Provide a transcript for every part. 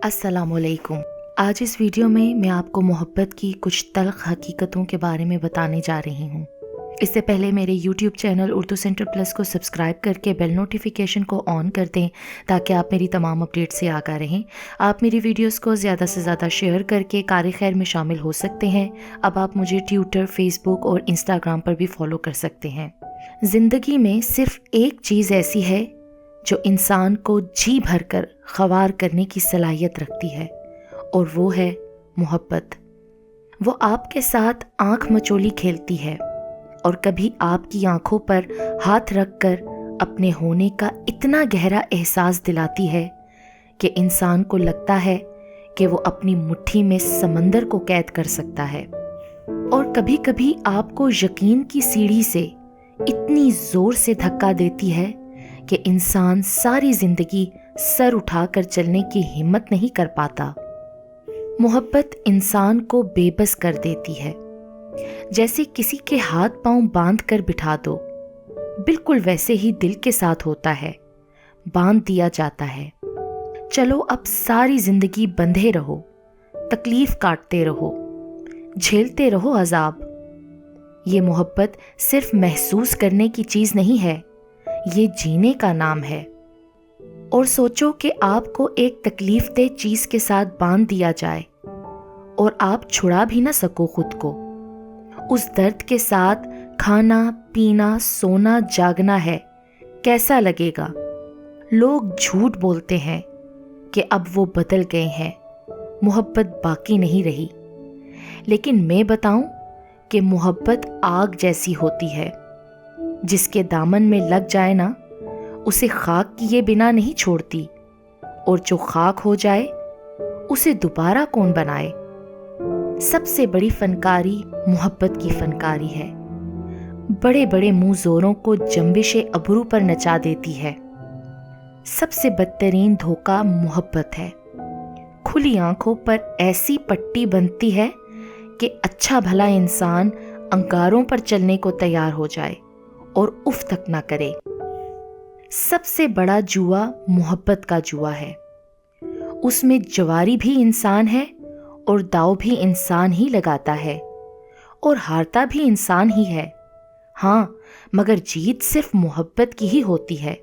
अस्सलाम वालेकुम। आज इस वीडियो में मैं आपको मोहब्बत की कुछ तल्ख हकीकतों के बारे में बताने जा रही हूँ। इससे पहले मेरे YouTube channel Urdu centre plus को सब्सक्राइब करके बेल नोटिफिकेशन को ऑन कर दें ताकि आप मेरी तमाम अपडेट से आगाह रहें। आप मेरी वीडियोस को ज़्यादा से ज़्यादा शेयर करके कार खैर में शामिल हो सकते हैं। अब आप मुझे ट्विटर, फेसबुक और इंस्टाग्राम पर भी फॉलो कर सकते हैं। ज़िंदगी में सिर्फ एक चीज़ ऐसी है जो इंसान को जी भरकर ख्वार करने की सलाहियत रखती है, और वो है मोहब्बत। वो आपके साथ आंख मचोली खेलती है और कभी आपकी आंखों पर हाथ रखकर अपने होने का इतना गहरा एहसास दिलाती है कि इंसान को लगता है कि वो अपनी मुट्ठी में समंदर को कैद कर सकता है। और कभी कभी आपको यकीन की सीढ़ी से इतनी जोर से धक्का देती है कि इंसान सारी जिंदगी सर उठाकर चलने की हिम्मत नहीं कर पाता। मोहब्बत इंसान को बेबस कर देती है। जैसे किसी के हाथ पांव बांध कर बिठा दो, बिल्कुल वैसे ही दिल के साथ होता है, बांध दिया जाता है। चलो अब सारी जिंदगी बंधे रहो, तकलीफ काटते रहो, झेलते रहो अजाब। ये मोहब्बत सिर्फ महसूस करने की चीज नहीं है, ये जीने का नाम है। और सोचो कि आपको एक तकलीफ दे चीज के साथ बांध दिया जाए और आप छुड़ा भी ना सको खुद को। उस दर्द के साथ खाना पीना सोना जागना है, कैसा लगेगा? लोग झूठ बोलते हैं कि अब वो बदल गए हैं, मोहब्बत बाकी नहीं रही। लेकिन मैं बताऊं कि मोहब्बत आग जैसी होती है, जिसके दामन में लग जाए ना, उसे खाक किए बिना नहीं छोड़ती, और जो खाक हो जाए उसे दोबारा कौन बनाए। सबसे बड़ी फनकारी मोहब्बत की फनकारी है। बड़े बड़े मुंह जोरों को जंबिशे अबरू पर नचा देती है। सबसे बदतरीन धोखा मोहब्बत है। खुली आंखों पर ऐसी पट्टी बंधती है कि अच्छा भला इंसान अंगारों पर चलने को तैयार हो जाए और उफ तक ना करे। सबसे बड़ा जुआ मोहब्बत का जुआ है। उसमें जवारी भी इंसान है और दाव भी इंसान ही लगाता है, और हारता भी इंसान ही है। हाँ, मगर जीत सिर्फ मोहब्बत की ही होती है।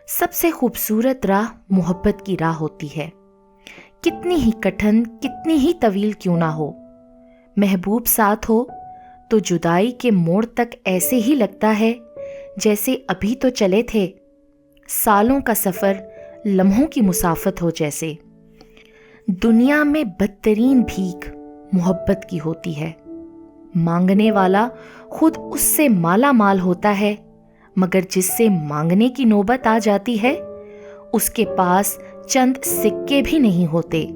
सबसे खूबसूरत राह मोहब्बत की राह होती है। कितनी ही कठिन, कितनी ही तवील क्यों ना हो, महबूब साथ हो तो जुदाई के मोड़ तक ऐसे ही लगता है जैसे अभी तो चले थे। सालों का सफर लम्हों की मुसाफत हो जैसे। दुनिया में बदतरीन भीख मोहब्बत की होती है। मांगने वाला खुद उससे माला माल होता है, मगर जिससे मांगने की नौबत आ जाती है उसके पास चंद सिक्के भी नहीं होते।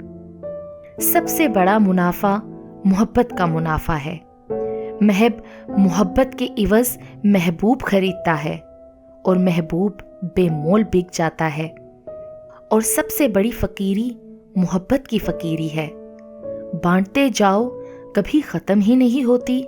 सबसे बड़ा मुनाफा मोहब्बत का मुनाफा है। महब मोहब्बत के इवज महबूब खरीदता है और महबूब बेमोल बिक जाता है। और सबसे बड़ी फकीरी मोहब्बत की फकीरी है। बांटते जाओ, कभी खत्म ही नहीं होती।